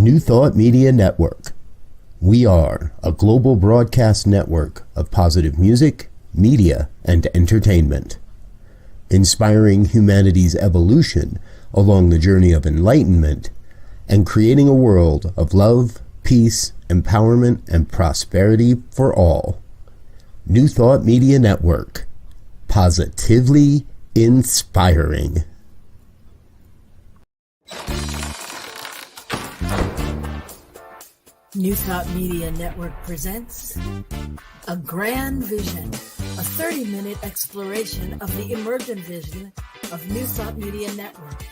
New Thought Media Network. We are a global broadcast network of positive music, media, and entertainment, inspiring humanity's evolution along the journey of enlightenment and creating a world of love, peace, empowerment, and prosperity for all. New Thought Media Network. Positively inspiring. New Thought Media Network presents A Grand Vision, a 30-minute exploration of the emergent vision of New Thought Media Network.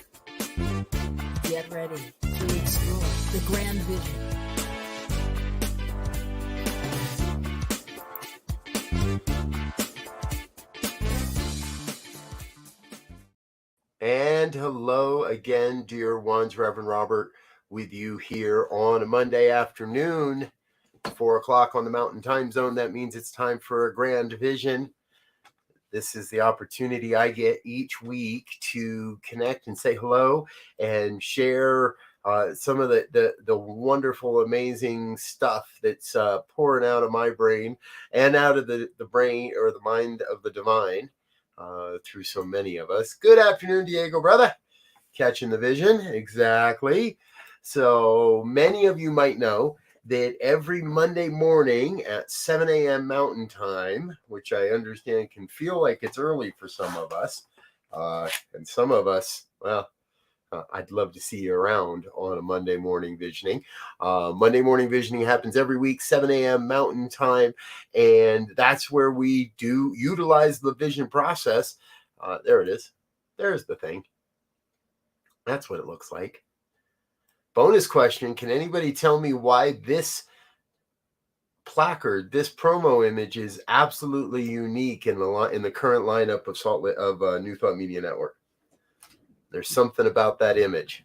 Get ready to explore the grand vision. And hello again, dear ones. Rev Robert with you here on a Monday afternoon, 4 o'clock on the Mountain Time Zone. That means it's time for a grand vision. This is the opportunity I get each week to connect and say hello and share some of the wonderful, amazing stuff that's pouring out of my brain and out of the brain or the mind of the divine through so many of us. Good afternoon, Diego, brother. Catching the vision. Exactly. So many of you might know that every Monday morning at 7 a.m. Mountain Time, which I understand can feel like it's early for some of us, and some of us, well, I'd love to see you around on a Monday morning visioning. Monday morning visioning happens every week, 7 a.m. Mountain Time, and that's where we do utilize the vision process. There it is. There's the thing. That's what it looks like. Bonus question, can anybody tell me why this placard, this promo image is absolutely unique in the current lineup of New Thought Media Network? There's something about that image.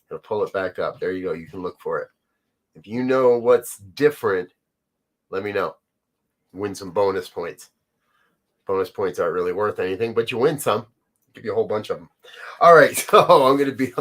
I'll pull it back up. There you go. You can look for it. If you know what's different, let me know. Win some bonus points. Bonus points aren't really worth anything, but you win some. Give you a whole bunch of them. All right, so I'm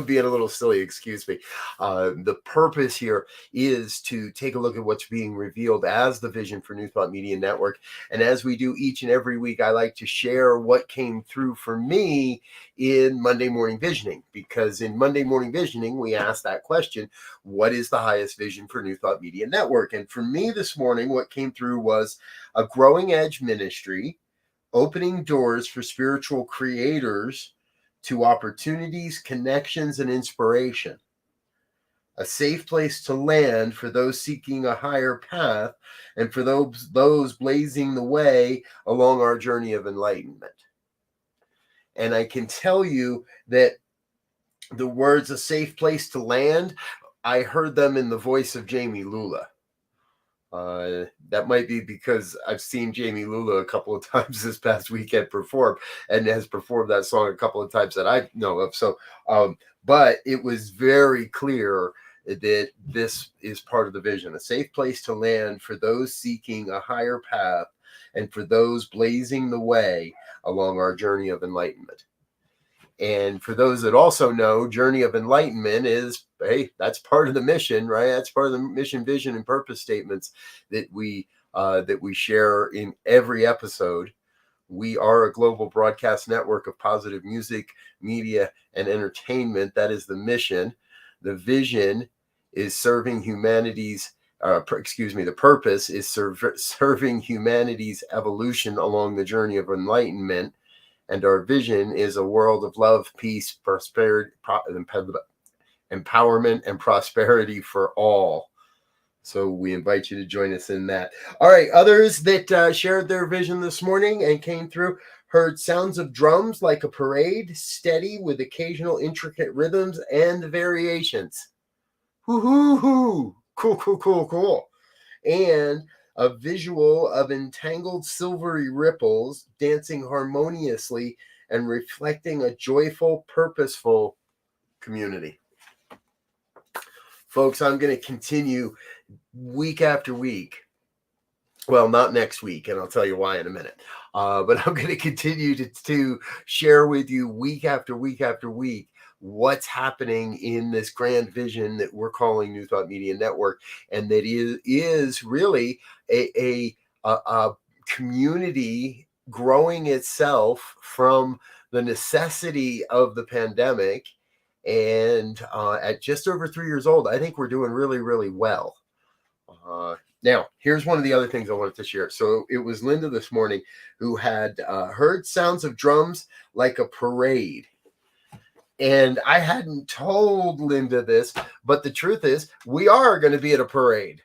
being a little silly, excuse me. The purpose here is to take a look at what's being revealed as the vision for New Thought Media Network. And as we do each and every week, I like to share what came through for me in Monday Morning Visioning, because in Monday Morning Visioning, we asked that question, what is the highest vision for New Thought Media Network? And for me this morning, what came through was a growing edge ministry, opening doors for spiritual creators to opportunities, connections, and inspiration. A safe place to land for those seeking a higher path and for those blazing the way along our journey of enlightenment. And I can tell you that the words "a safe place to land," I heard them in the voice of Jamie Lula. That might be because I've seen Jamie Lula a couple of times this past weekend perform, and has performed that song a couple of times that I know of. So, but it was very clear that this is part of the vision, a safe place to land for those seeking a higher path and for those blazing the way along our journey of enlightenment. And for those that also know, Journey of Enlightenment is, hey, that's part of the mission, right? That's part of the mission, vision, and purpose statements that we share in every episode. We are a global broadcast network of positive music, media, and entertainment. That is the mission. The vision is serving humanity's, the purpose is serving humanity's evolution along the journey of enlightenment. And our vision is a world of love, peace, prosperity, empowerment, and prosperity for all. So we invite you to join us in that. All right, others that shared their vision this morning and came through heard sounds of drums like a parade, steady with occasional intricate rhythms and variations. Hoo-hoo-hoo! Cool. And a visual of entangled silvery ripples dancing harmoniously and reflecting a joyful, purposeful community. Folks, I'm going to continue week after week Well, not next week, and I'll tell you why in a minute. But I'm going to continue to share with you week after week after week what's happening in this grand vision that we're calling New Thought Media Network, and that is really a community growing itself from the necessity of the pandemic. And at just over 3 years old, I think we're doing really, really well. Now, here's one of the other things I wanted to share. So it was Linda this morning who had heard sounds of drums like a parade. And I hadn't told Linda this, but the truth is, we are going to be at a parade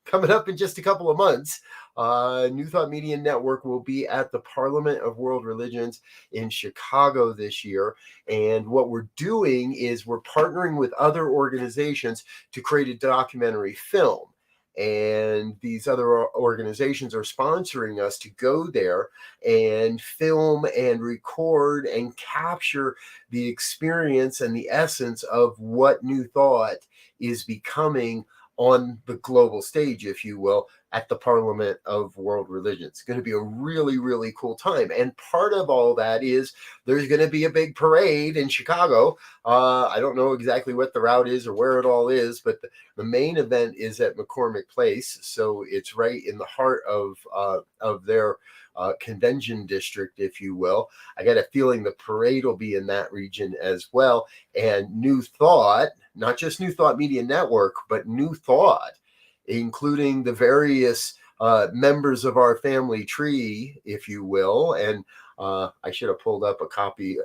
coming up in just a couple of months. New Thought Media Network will be at the Parliament of World Religions in Chicago this year. And what we're doing is we're partnering with other organizations to create a documentary film. And these other organizations are sponsoring us to go there and film and record and capture the experience and the essence of what New Thought is becoming on the global stage, if you will, at the Parliament of World Religions. It's going to be a really, really cool time. And part of all that is there's going to be a big parade in Chicago. I don't know exactly what the route is or where it all is, but the main event is at McCormick Place. So it's right in the heart of their convention district, if you will. I got a feeling the parade will be in that region as well. And New Thought, not just New Thought Media Network, but New Thought, including the various members of our family tree, if you will. And I should have pulled up a copy,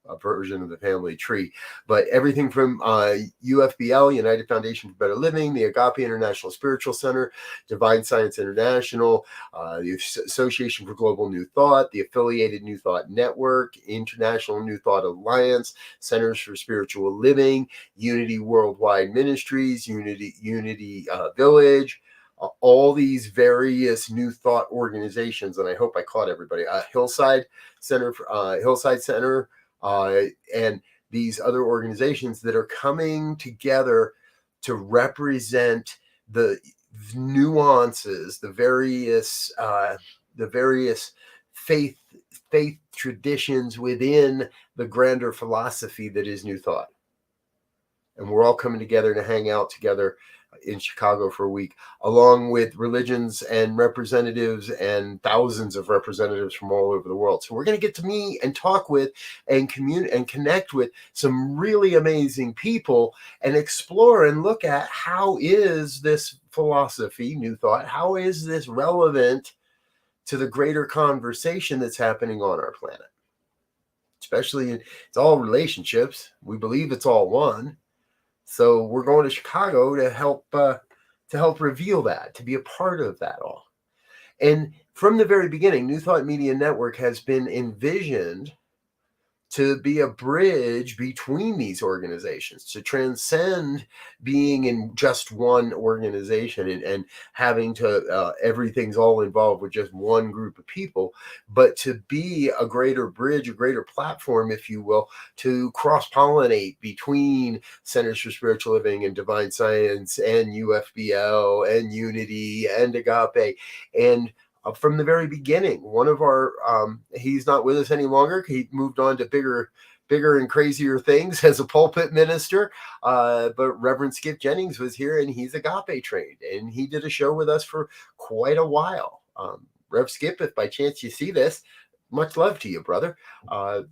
a version of the family tree, but everything from UFBL, United Foundation for Better Living, the Agape International Spiritual Center, Divine Science International, the Association for Global New Thought, the affiliated New Thought Network, International New Thought Alliance, Centers for Spiritual Living, Unity Worldwide Ministries, Unity Village, all these various New Thought organizations, and I hope I caught everybody. Hillside Center, and these other organizations that are coming together to represent the nuances, the various faith traditions within the grander philosophy that is New Thought. And we're all coming together to hang out together in Chicago for a week, along with religions and representatives and thousands of representatives from all over the world. So we're going to get to meet and talk with and connect with some really amazing people and explore and look at how is this philosophy, New Thought, how is this relevant to the greater conversation that's happening on our planet? Especially, it's all relationships. We believe it's all one. So we're going to Chicago to help reveal that, to be a part of that all. And from the very beginning, New Thought Media Network has been envisioned to be a bridge between these organizations, to transcend being in just one organization and having to, everything's all involved with just one group of people, but to be a greater bridge, a greater platform, if you will, to cross-pollinate between Centers for Spiritual Living and Divine Science and UFBL and Unity and Agape. And from the very beginning, one of our, he's not with us any longer. He moved on to bigger and crazier things as a pulpit minister. But Reverend Skip Jennings was here, and he's Agape trained, and he did a show with us for quite a while. Rev Skip, if by chance you see this, much love to you, brother.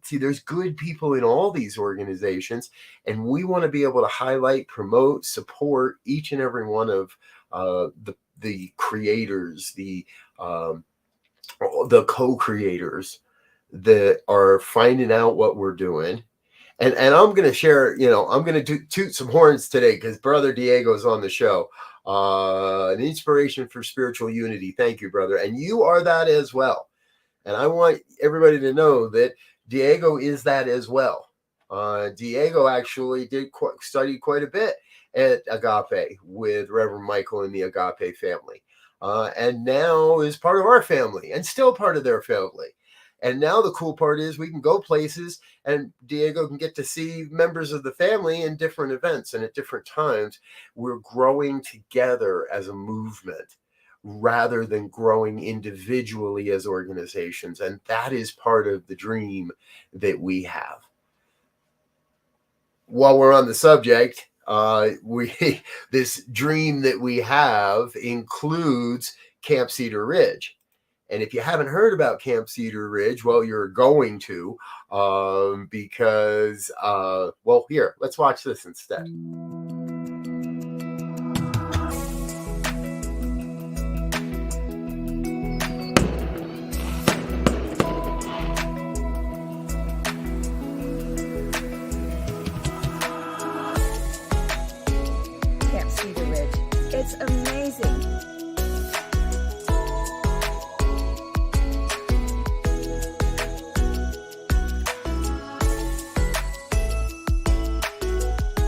See, there's good people in all these organizations, and we want to be able to highlight, promote, support each and every one of the creators, the co-creators that are finding out what we're doing. And I'm going to share, I'm going to toot some horns today because Brother Diego is on the show. An inspiration for spiritual unity. Thank you, brother. And you are that as well. And I want everybody to know that Diego is that as well. Diego actually studied quite a bit at Agape with Reverend Michael and the Agape family. And now is part of our family and still part of their family. And now the cool part is we can go places and Diego can get to see members of the family in different events and at different times. We're growing together as a movement. rather than growing individually as organizations. And that is part of the dream that we have. While we're on the subject, this dream that we have includes Camp Cedar Ridge. And if you haven't heard about Camp Cedar Ridge, well, you're going to, because, well, here, let's watch this instead. Camp Cedar Ridge. It's amazing.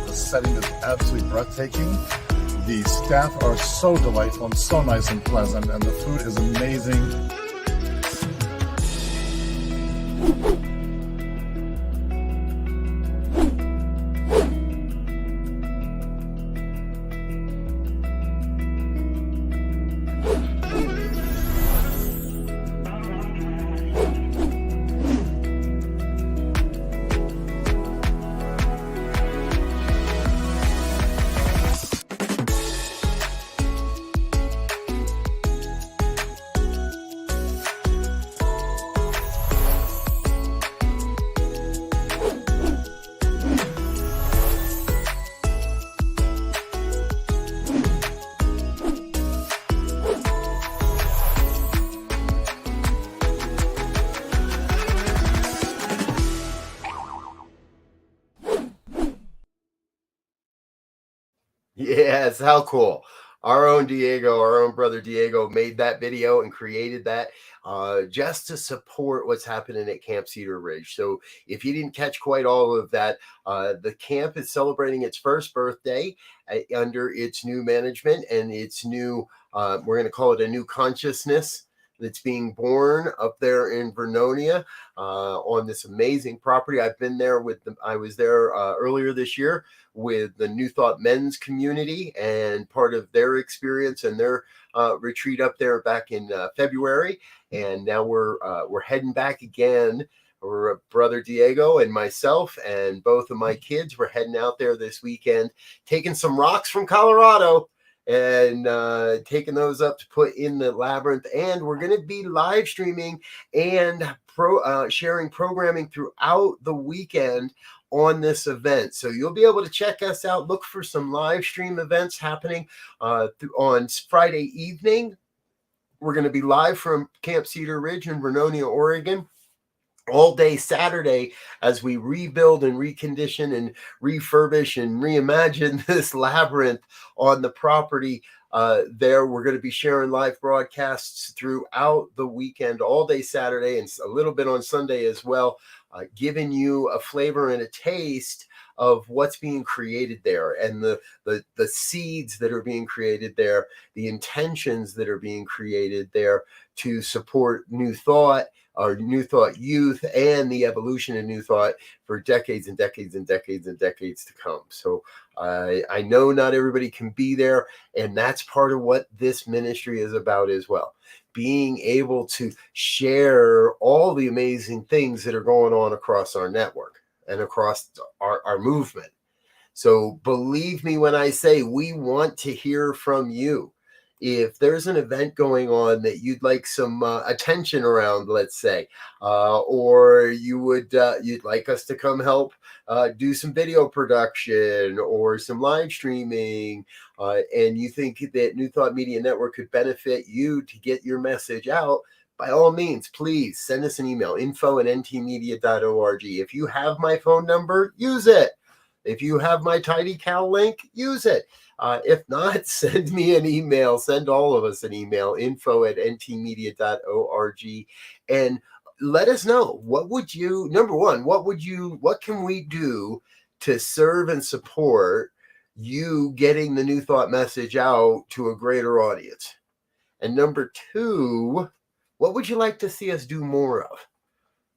The setting is absolutely breathtaking. The staff are so delightful and so nice and pleasant, and the food is amazing. Yes, how cool. Our own Diego, our own brother Diego made that video and created that just to support what's happening at Camp Cedar Ridge. So if you didn't catch quite all of that, the camp is celebrating its first birthday under its new management and its new, we're going to call it a new consciousness that's being born up there in Vernonia on this amazing property. I've been there with them. I was there earlier this year with the New Thought men's community and part of their experience and their retreat up there back in February. And now we're heading back again. We're brother Diego and myself and both of my kids. We're heading out there this weekend, taking some rocks from Colorado and taking those up to put in the labyrinth. And we're going to be live streaming and sharing programming throughout the weekend on this event. So you'll be able to check us out. Look for some live stream events happening on Friday evening. We're going to be live from Camp Cedar Ridge in Vernonia, Oregon, all day Saturday as we rebuild and recondition and refurbish and reimagine this labyrinth on the property there. We're going to be sharing live broadcasts throughout the weekend, all day Saturday and a little bit on Sunday as well, giving you a flavor and a taste of what's being created there and the seeds that are being created there, the intentions that are being created there to support New Thought, our New Thought youth, and the evolution of New Thought for decades and decades and decades and decades to come. So I know not everybody can be there, and that's part of what this ministry is about as well. Being able to share all the amazing things that are going on across our network and across our movement. So believe me when I say we want to hear from you. If there's an event going on that you'd like some attention around, let's say, or you'd like us to come help do some video production or some live streaming, and you think that New Thought Media Network could benefit you to get your message out, by all means, please send us an email, info@ntmedia.org. If you have my phone number, use it. If you have my TidyCal link, use it. If not, send me an email. Send all of us an email, info@ntmedia.org. And let us know, what can we do to serve and support you getting the New Thought message out to a greater audience? And number two, what would you like to see us do more of?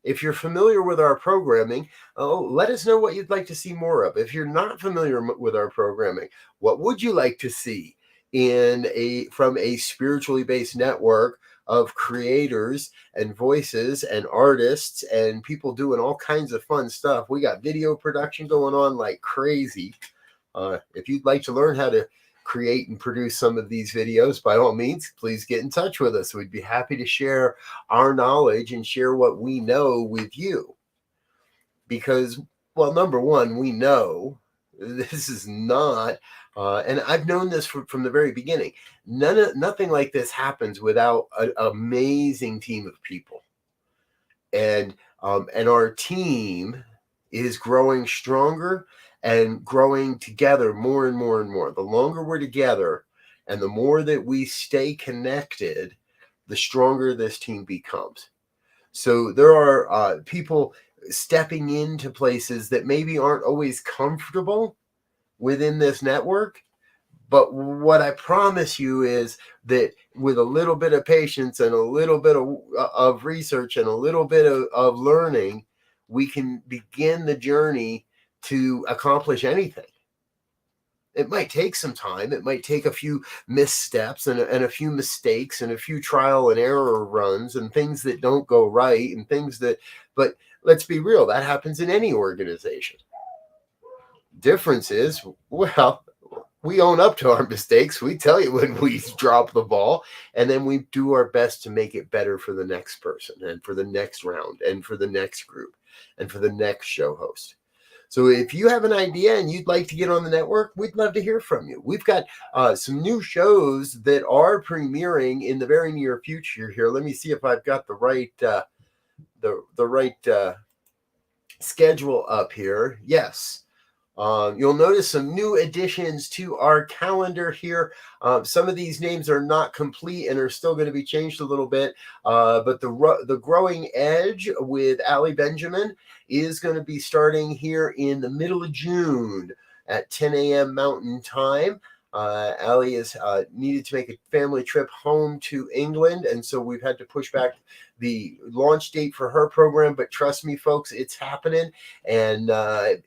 If you're familiar with our programming, let us know what you'd like to see more of. If you're not familiar with our programming, what would you like to see from a spiritually based network of creators and voices and artists and people doing all kinds of fun stuff. We got video production going on like crazy. If you'd like to learn how to create and produce some of these videos, by all means, please get in touch with us. We'd be happy to share our knowledge and share what we know with you. Because, well, number one, we know this is not, and I've known this from the very beginning. Nothing like this happens without an amazing team of people, and our team is growing stronger and growing together more and more and more. The longer we're together, and the more that we stay connected, the stronger this team becomes. So there are people stepping into places that maybe aren't always comfortable within this network. But what I promise you is that with a little bit of patience and a little bit of research and a little bit of learning, we can begin the journey to accomplish anything. It might take some time. It might take a few missteps and a few mistakes and a few trial and error runs and things that don't go right and things that, but let's be real, that happens in any organization. Difference is, well, we own up to our mistakes. We tell you when we drop the ball, and then we do our best to make it better for the next person and for the next round and for the next group and for the next show host. So if you have an idea and you'd like to get on the network, we'd love to hear from you. We've got some new shows that are premiering in the very near future here. Let me see if I've got the right schedule up here. Yes. You'll notice some new additions to our calendar here. Some of these names are not complete and are still going to be changed a little bit. But the Growing Edge with Allie Benjamin is going to be starting here in the middle of June at 10 a.m. Mountain Time. Allie is needed to make a family trip home to England, and so we've had to push back the launch date for her program. But trust me, folks, it's happening. And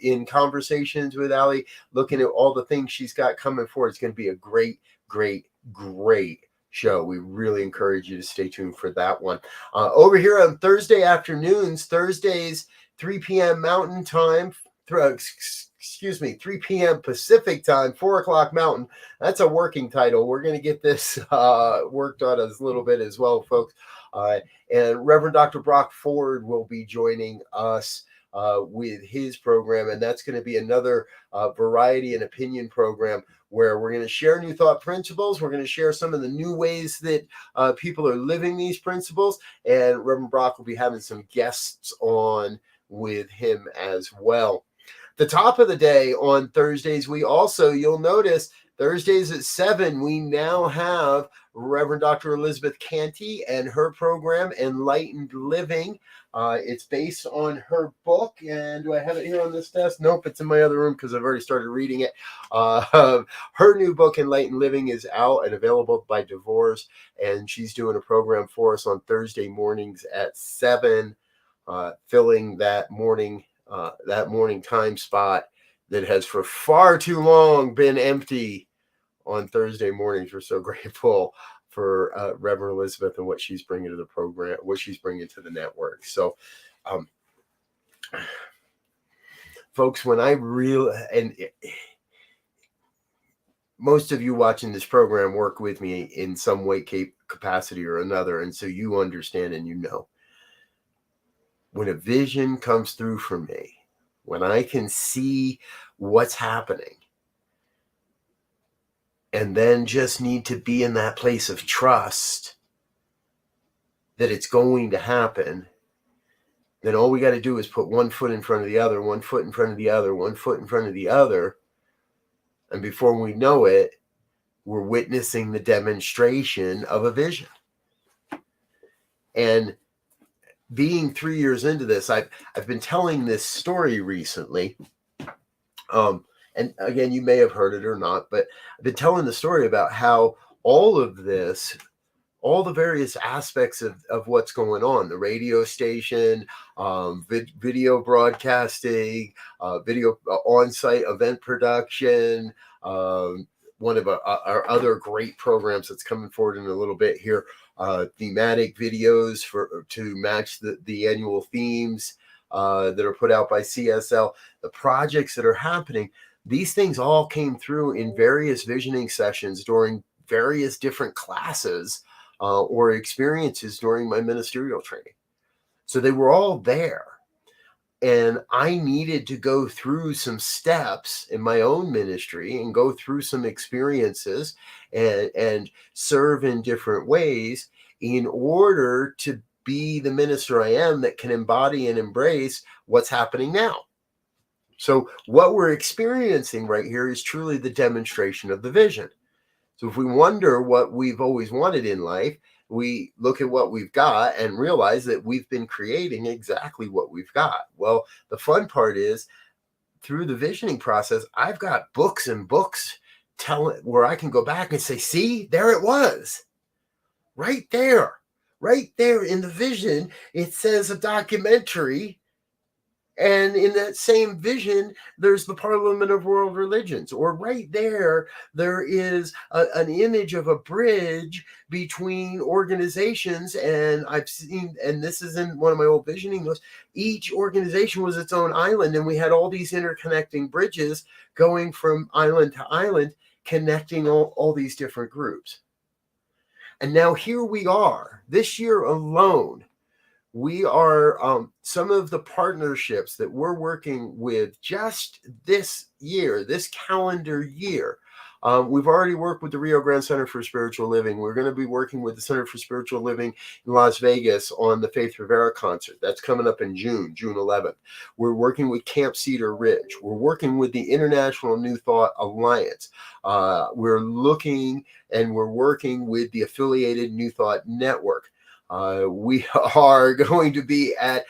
in conversations with Allie, looking at all the things she's got coming forward, it's going to be a great, great, great show. We really encourage you to stay tuned for that one. Over here on Thursday afternoons, Thursdays, 3 p.m. Mountain Time, 3 p.m. Pacific Time, 4 o'clock Mountain. That's a working title. We're going to get this worked on a little bit as well, folks. And Reverend Dr. Brock Ford will be joining us with his program, and that's going to be another variety and opinion program where we're going to share new thought principles. We're going to share some of the new ways that people are living these principles, and Reverend Brock will be having some guests on with him as well. The top of the day on Thursdays, we also, you'll notice, Thursdays at 7, we now have Reverend Dr. Elizabeth Canty and her program, Enlightened Living. It's based on her book, and do I have it here on this desk? Nope, it's in my other room because I've already started reading it. Her new book, Enlightened Living, is out and available by Divorce, and she's doing a program for us on Thursday mornings at 7, filling that morning time spot that has for far too long been empty on Thursday mornings. We're so grateful for Reverend Elizabeth and what she's bringing to the program, what she's bringing to the network. So, folks, when most of you watching this program work with me in some way, capacity or another, and so you understand and you know. When a vision comes through for me, when I can see what's happening, and then just need to be in that place of trust that it's going to happen, then all we got to do is put one foot in front of the other, one foot in front of the other, one foot in front of the other. And before we know it, we're witnessing the demonstration of a vision. And being 3 years into this, I've been telling this story recently. And again, you may have heard it or not, but I've been telling the story about how all of this, all the various aspects of what's going on, the radio station, video broadcasting, video on-site event production, one of our other great programs that's coming forward in a little bit here, thematic videos to match the annual themes that are put out by CSL, the projects that are happening. These things all came through in various visioning sessions during various different classes or experiences during my ministerial training. So they were all there. And I needed to go through some steps in my own ministry and go through some experiences and serve in different ways in order to be the minister I am that can embody and embrace what's happening now. So what we're experiencing right here is truly the demonstration of the vision. So if we wonder what we've always wanted in life, we look at what we've got and realize that we've been creating exactly what we've got. Well, the fun part is through the visioning process, I've got books and books where I can go back and say, see, there it was. Right there in the vision, it says a documentary. And in that same vision, there's the Parliament of World Religions. Or right there is an image of a bridge between organizations. And I've seen, and this is in one of my old visioning notes, each organization was its own island. And we had all these interconnecting bridges going from island to island, connecting all these different groups. And now here we are, this year alone. We are some of the partnerships that we're working with just this year, this calendar year. We've already worked with the Rio Grande Center for Spiritual Living. We're going to be working with the Center for Spiritual Living in Las Vegas on the Faith Rivera concert. That's coming up in June 11th. We're working with Camp Cedar Ridge. We're working with the International New Thought Alliance. We're looking and we're working with the affiliated New Thought Network. We are going to be and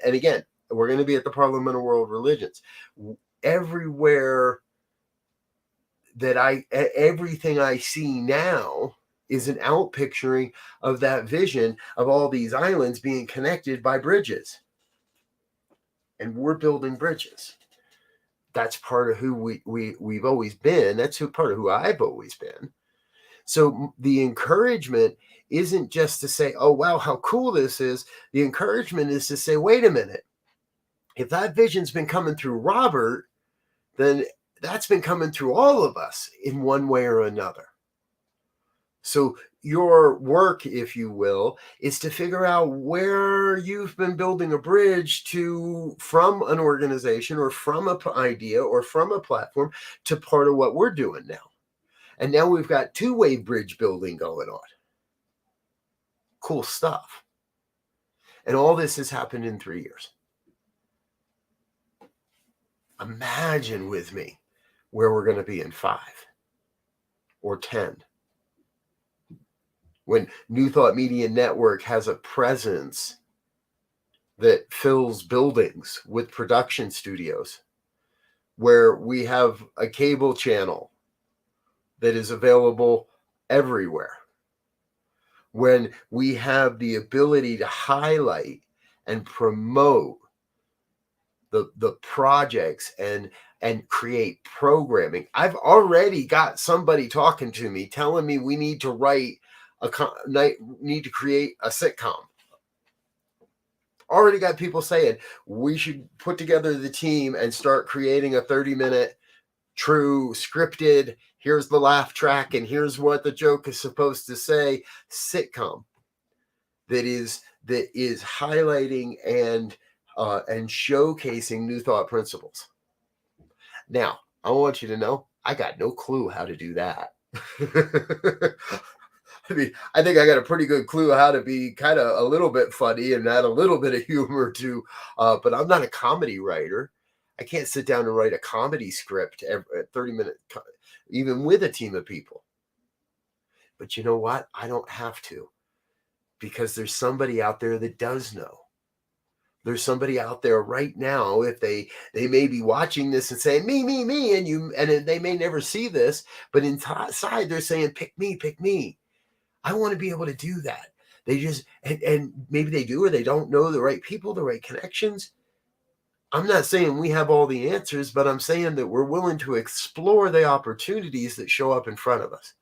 again, we're going to be at the Parliament of World Religions. Everywhere that everything I see now is an outpicturing of that vision of all these islands being connected by bridges. And we're building bridges. That's part of who we've always been. That's part of who I've always been. So the encouragement isn't just to say, oh, wow, how cool this is. The encouragement is to say, wait a minute. If that vision's been coming through Robert, then that's been coming through all of us in one way or another. So your work, if you will, is to figure out where you've been building a bridge from an organization or from an idea or from a platform to part of what we're doing now. And now we've got two-way bridge building going on. Cool stuff. And all this has happened in 3 years. Imagine with me where we're going to be in 5 or 10. When New Thought Media Network has a presence that fills buildings with production studios, where we have a cable channel that is available everywhere. When we have the ability to highlight and promote the projects and create programming. I've already got somebody talking to me telling me we need to create a sitcom. Already got people saying we should put together the team and start creating a 30-minute true scripted, here's the laugh track and here's what the joke is supposed to say sitcom that is highlighting and showcasing New Thought principles. Now, I want you to know I got no clue how to do that. I mean, I think I got a pretty good clue how to be kind of a little bit funny and add a little bit of humor to, but I'm not a comedy writer. I can't sit down and write a comedy script every 30-minute, even with a team of people. But you know what? I don't have to, because there's somebody out there that does know. There's somebody out there right now, if they may be watching this and saying, me, and they may never see this, but inside they're saying, pick me. I want to be able to do that. They just, and maybe they do, or they don't know the right people, the right connections. I'm not saying we have all the answers, but I'm saying that we're willing to explore the opportunities that show up in front of us.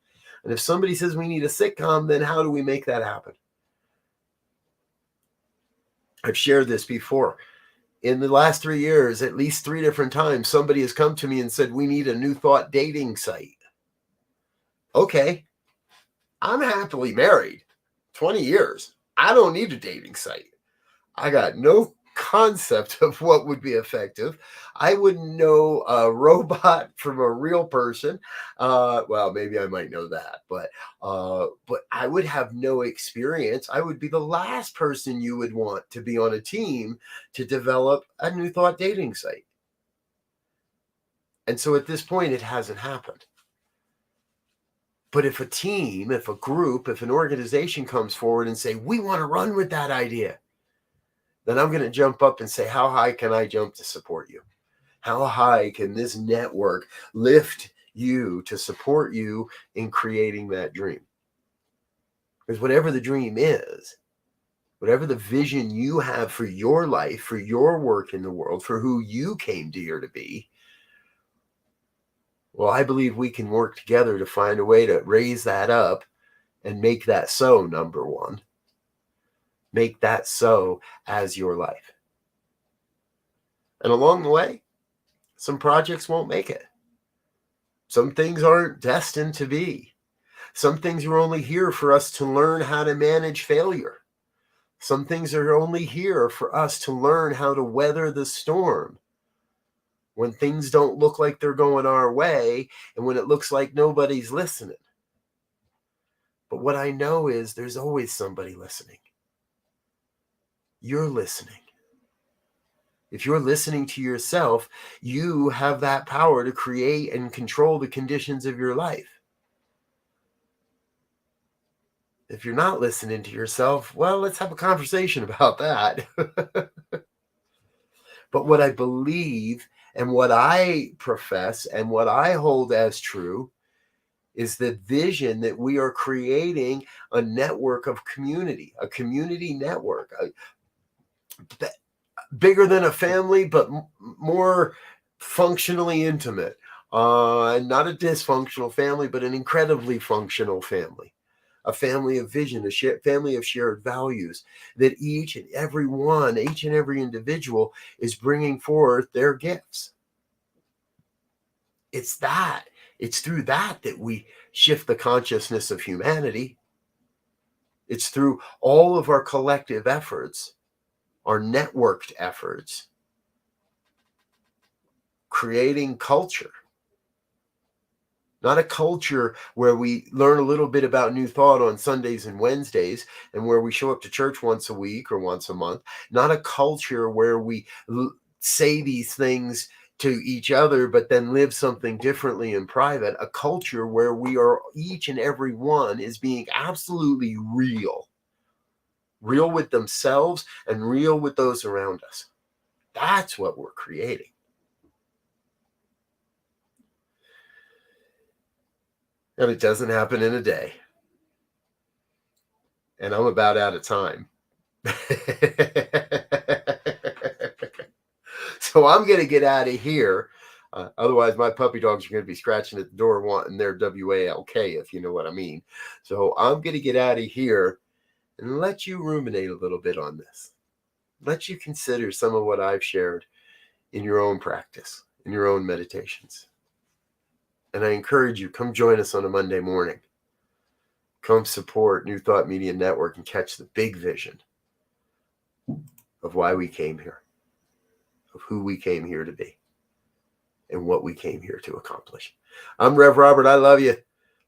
And if somebody says we need a sitcom, then how do we make that happen? I've shared this before. In the last 3 years, at least 3 different times, somebody has come to me and said, we need a New Thought dating site. Okay, I'm happily married, 20 years. I don't need a dating site. I got no concept of what would be effective. I wouldn't know a robot from a real person. Well, maybe I might know that, but I would have no experience. I would be the last person you would want to be on a team to develop a New Thought dating site. And so at this point, it hasn't happened. But if a team, if a group, if an organization comes forward and say, we want to run with that idea, then I'm going to jump up and say, how high can I jump to support you? How high can this network lift you to support you in creating that dream? Because whatever the dream is, whatever the vision you have for your life, for your work in the world, for who you came here to be, well, I believe we can work together to find a way to raise that up and make that so, number one. Make that so as your life. And along the way, some projects won't make it. Some things aren't destined to be. Some things are only here for us to learn how to manage failure. Some things are only here for us to learn how to weather the storm when things don't look like they're going our way and when it looks like nobody's listening. But what I know is there's always somebody listening. You're listening. If you're listening to yourself, you have that power to create and control the conditions of your life. If you're not listening to yourself, well, let's have a conversation about that. But what I believe and what I profess and what I hold as true is the vision that we are creating a network of community, a community network, bigger than a family, but more functionally intimate. Not a dysfunctional family, but an incredibly functional family. A family of vision, a family of shared values that each and every individual is bringing forth their gifts. It's through that we shift the consciousness of humanity. It's through all of our collective efforts, our networked efforts, creating culture. Not a culture where we learn a little bit about New Thought on Sundays and Wednesdays and where we show up to church once a week or once a month. Not a culture where we say these things to each other but then live something differently in private. A culture where we are, each and every one is being absolutely real. Real with themselves and real with those around us. That's what we're creating. And it doesn't happen in a day. And I'm about out of time. So I'm going to get out of here. Otherwise, my puppy dogs are going to be scratching at the door wanting their WALK, if you know what I mean. So I'm going to get out of here and let you ruminate a little bit on this. Let you consider some of what I've shared in your own practice, in your own meditations. And I encourage you, come join us on a Monday morning. Come support New Thought Media Network and catch the big vision of why we came here, of who we came here to be, and what we came here to accomplish. I'm Rev Robert. I love you.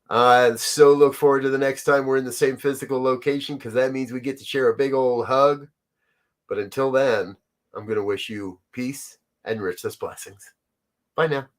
I so look forward to the next time we're in the same physical location, because that means we get to share a big old hug. But until then, I'm going to wish you peace and richest blessings. Bye now.